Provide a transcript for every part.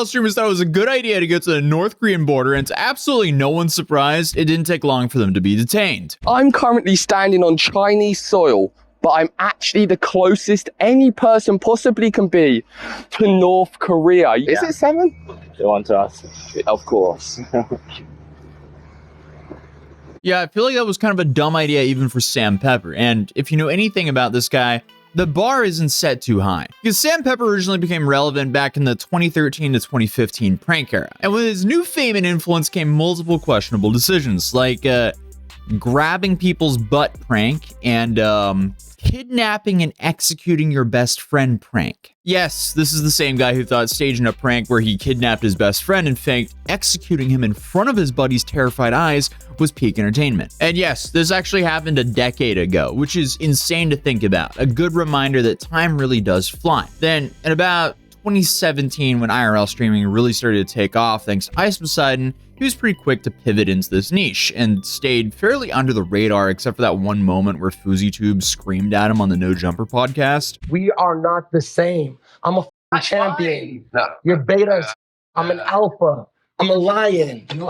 IRL streamers thought it was a good idea to go to the North Korean border, and to absolutely no one's surprise, it didn't take long for them to be detained. I'm currently standing on Chinese soil, but I'm actually the closest any person possibly can be to North Korea. Yeah. Is it 7? They want to us. Of course. Yeah, I feel like that was kind of a dumb idea even for Sam Pepper, and if you know anything about this guy, the bar isn't set too high. Because Sam Pepper originally became relevant back in the 2013 to 2015 prank era, and with his new fame and influence came multiple questionable decisions, like grabbing people's butt prank and kidnapping and executing your best friend prank. Yes, this is the same guy who thought staging a prank where he kidnapped his best friend and faked executing him in front of his buddy's terrified eyes was peak entertainment. And yes, this actually happened a decade ago, which is insane to think about. A good reminder that time really does fly. Then, in about 2017, when IRL streaming really started to take off thanks to Ice Poseidon, he was pretty quick to pivot into this niche and stayed fairly under the radar, except for that one moment where FuzzyTube screamed at him on the No Jumper podcast. We are not the same. I'm a champion. No. You're betas. I'm an alpha. I'm a lion. That's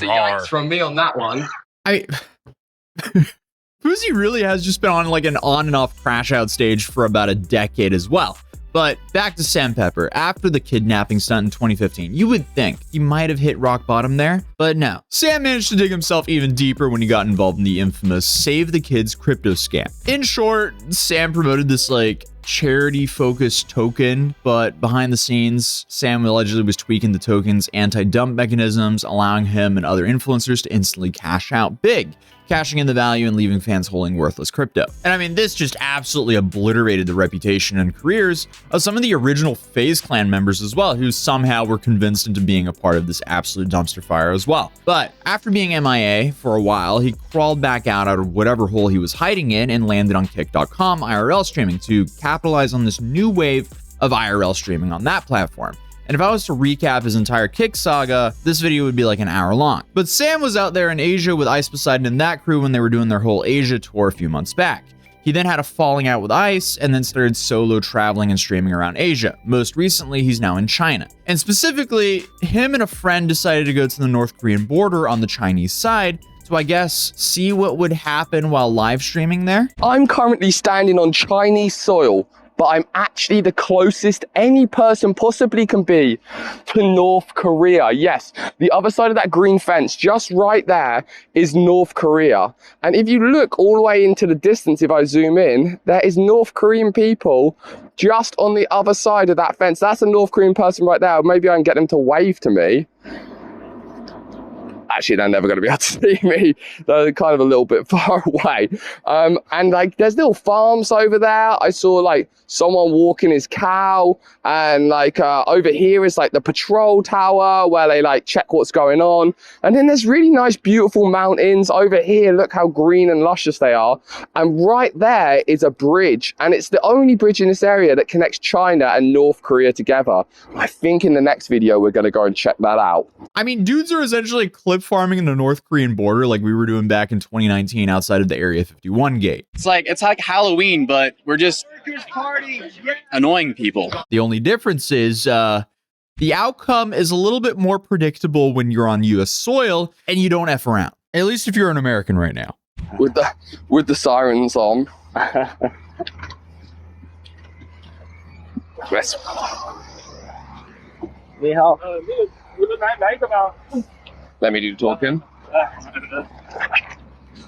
a yikes from me on that one. Fuzzy really has just been on like an on and off crash out stage for about a decade as well. But back to Sam Pepper. After the kidnapping stunt in 2015, you would think he might have hit rock bottom there, but no. Sam managed to dig himself even deeper when he got involved in the infamous Save the Kids crypto scam. In short, Sam promoted this like charity-focused token, but behind the scenes, Sam allegedly was tweaking the token's anti-dump mechanisms, allowing him and other influencers to instantly cash out big, cashing in the value and leaving fans holding worthless crypto. And I mean, this just absolutely obliterated the reputation and careers of some of the original FaZe Clan members as well, who somehow were convinced into being a part of this absolute dumpster fire as well. But after being MIA for a while, he crawled back out of whatever hole he was hiding in and landed on Kick.com IRL streaming to capitalize on this new wave of IRL streaming on that platform. And if I was to recap his entire Kick saga, this video would be like an hour long. But Sam was out there in Asia with Ice Poseidon and that crew when they were doing their whole Asia tour a few months back. He then had a falling out with Ice and then started solo traveling and streaming around Asia. Most recently, he's now in China. And specifically, him and a friend decided to go to the North Korean border on the Chinese side to, I guess, see what would happen while live streaming there. I'm currently standing on Chinese soil, but I'm actually the closest any person possibly can be to North Korea. Yes, the other side of that green fence, just right there, is North Korea. And if you look all the way into the distance, if I zoom in, there is North Korean people just on the other side of that fence. That's a North Korean person right there. Maybe I can get them to wave to me. Actually, they're never going to be able to see me. They're kind of a little bit far away. And like, there's little farms over there. I saw like someone walking his cow, and like over here is like the patrol tower where they like check what's going on. And then there's really nice, beautiful mountains over here. Look how green and luscious they are. And right there is a bridge, and it's the only bridge in this area that connects China and North Korea together. I think in the next video we're going to go and check that out. I mean, dudes are essentially clip farming in the North Korean border like we were doing back in 2019 outside of the Area 51 gate. It's like Halloween, but we're just annoying people. The only difference is the outcome is a little bit more predictable when you're on US soil and you don't F around. At least if you're an American right now. With the sirens on. Yes. 你好。 Let me do talking.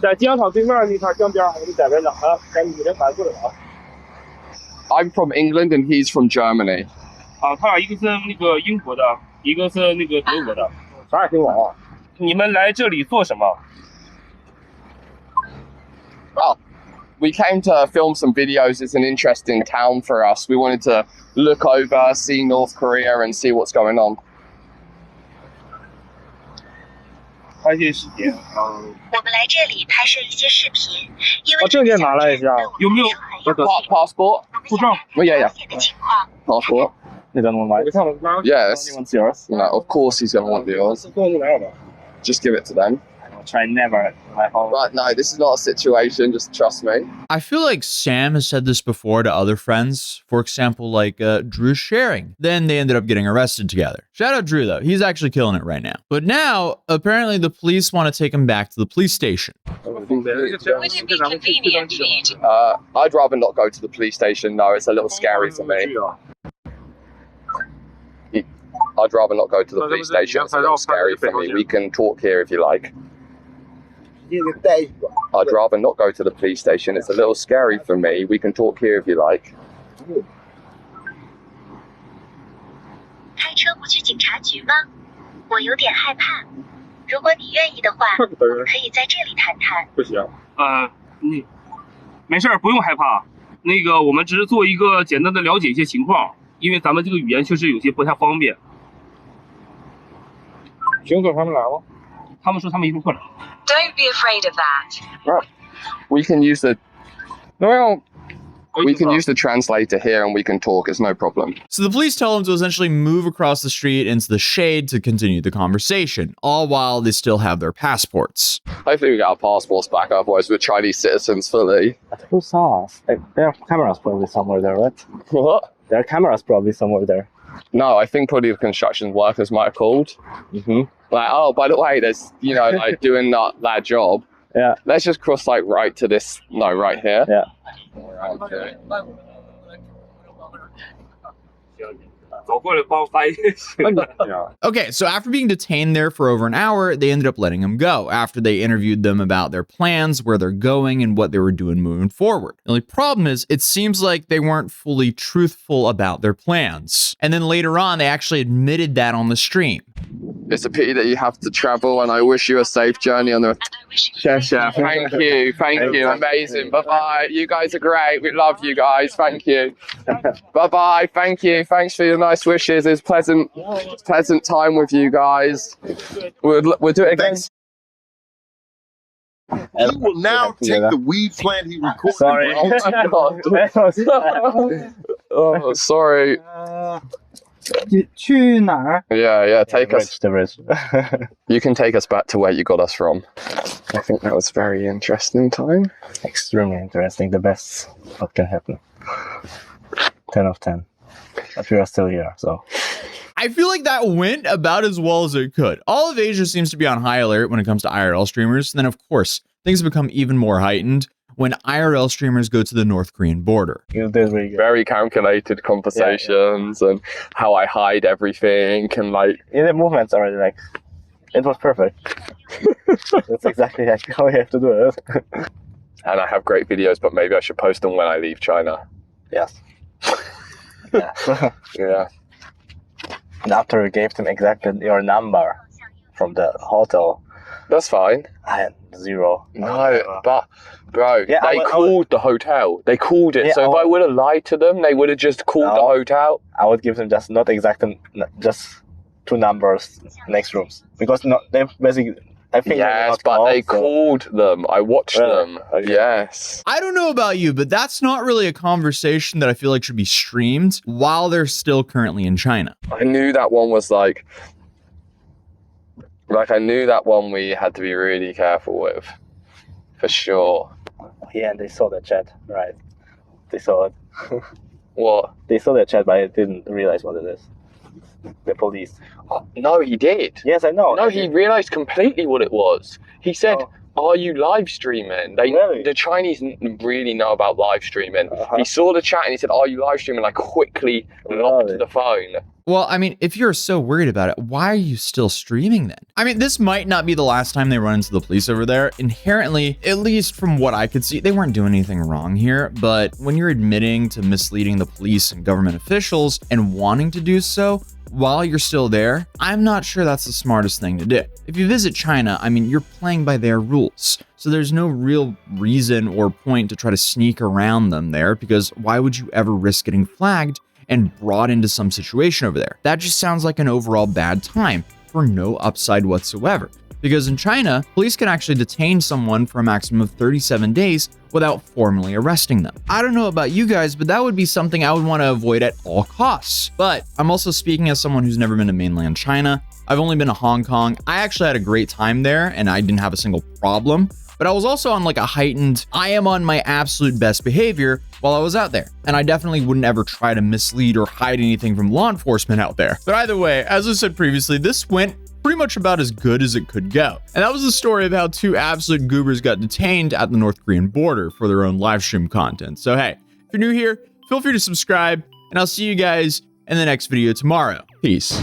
在机场对面那块江边，我们在这呢啊，赶紧给他反过来啊。I'm from England and he's from Germany. 啊，他俩一个是那个英国的，一个是那个德国的，啥也听我啊。你们来这里做什么？ Oh, we came to film some videos. It's an interesting town for us. We wanted to look over, see North Korea and see what's going on. 拍些视频。我们来这里拍摄一些视频，因为把证件拿来一下，有没有 passport? 护照？ Oh yeah. Passport. 那个弄来。 Yes. No, of course he's gonna want yours. Just give it to them. try never. But no, this is not a situation. Just trust me. I feel like Sam has said this before to other friends. For example, like Drew sharing. Then they ended up getting arrested together. Shout out Drew though. He's actually killing it right now. But now, apparently the police want to take him back to the police station. Would it be convenient for you to I'd rather not go to the police station. No, it's a little scary for me. I'd rather not go to the police station. It's a little scary for me. We can talk here if you like. I'd rather not go to the police station. It's a little scary for me. We can talk here if you like. 开车不去警察局吗？我有点害怕。如果你愿意的话，我们可以在这里谈谈。不行。没事儿，不用害怕。那个，我们只是做一个简单的了解一些情况，因为咱们这个语言确实有些不太方便。熊总他们来了，他们说他们一会儿过来。Don't be afraid of that. Right. We can use the. Well, we can use the translator here and we can talk. It's no problem. So the police tell him to essentially move across the street into the shade to continue the conversation, all while they still have their passports. Hopefully we get our passports back, otherwise we're Chinese citizens fully. Who saw us? There are cameras probably somewhere there, right? What? There are cameras probably somewhere there. No, I think probably the construction workers might have called. Like, oh, by the way, there's, like doing that job. Yeah. Let's just cross like right to this. No, right here. Yeah. Okay. 走过来帮我翻译。 Okay, so after being detained there for over an hour, they ended up letting him go after they interviewed them about their plans, where they're going, and what they were doing moving forward. The only problem is, it seems like they weren't fully truthful about their plans. And then later on, they actually admitted that on the stream. It's a pity that you have to travel, and I wish you a safe journey on the. Thank you, amazing. Bye bye. You guys are great. We love you guys. Thank you. Bye bye. Thank you. Thanks for your nice wishes. It's pleasant time with you guys. We'll do it again. He will now take the weed plant he recorded. Sorry. Oh my god. Oh, sorry. 去哪儿? Yeah. Take us. The bridge. You can take us back to where you got us from. I think that was a very interesting time. Extremely interesting. The best what can happen. 10 of 10. But we are still here, so. I feel like that went about as well as it could. All of Asia seems to be on high alert when it comes to IRL streamers. And then, of course, things become even more heightened when IRL streamers go to the North Korean border. Very calculated conversations and how I hide everything and like... In the movements already, like, it was perfect. That's exactly how you have to do it. And I have great videos, but maybe I should post them when I leave China. Yes. Yeah. Yeah. And after you gave them exactly your number from the hotel, That's fine. I had 0. No, but bro, Yeah, they called the hotel. They called it. Yeah, So if I would have lied to them, they would have just called the hotel. I would give them just not exactly, just 2 numbers next rooms. Because they basically, I think Yes, but they called them. I watched them. Okay. Yes. I don't know about you, but that's not really a conversation that I feel like should be streamed while they're still currently in China. I knew that one was like I knew that one we had to be really careful with. For sure. Yeah, and they saw the chat, right? They saw it. What? They saw the chat, but I didn't realize what it is. The police. Oh, no, he did. Yes, I know. No, he realized completely what it was. He said, "Are you live streaming?" Really? The Chinese really know about live streaming. He saw the chat and he said, "Are you live streaming?" I quickly locked the phone. Well, I mean, if you're so worried about it, why are you still streaming then? I mean, this might not be the last time they run into the police over there. Inherently, at least from what I could see, they weren't doing anything wrong here. But when you're admitting to misleading the police and government officials and wanting to do so while you're still there, I'm not sure that's the smartest thing to do. If you visit China, I mean, you're playing by their rules. So there's no real reason or point to try to sneak around them there, because why would you ever risk getting flagged and brought into some situation over there? That just sounds like an overall bad time for no upside whatsoever. Because in China, police can actually detain someone for a maximum of 37 days without formally arresting them. I don't know about you guys, but that would be something I would want to avoid at all costs. But I'm also speaking as someone who's never been to mainland China. I've only been to Hong Kong. I actually had a great time there and I didn't have a single problem. But I was also on like a heightened, I am on my absolute best behavior while I was out there. And I definitely wouldn't ever try to mislead or hide anything from law enforcement out there. But either way, as I said previously, this went pretty much about as good as it could go. And that was the story of how two absolute goobers got detained at the North Korean border for their own live stream content. So hey, if you're new here, feel free to subscribe and I'll see you guys in the next video tomorrow. Peace.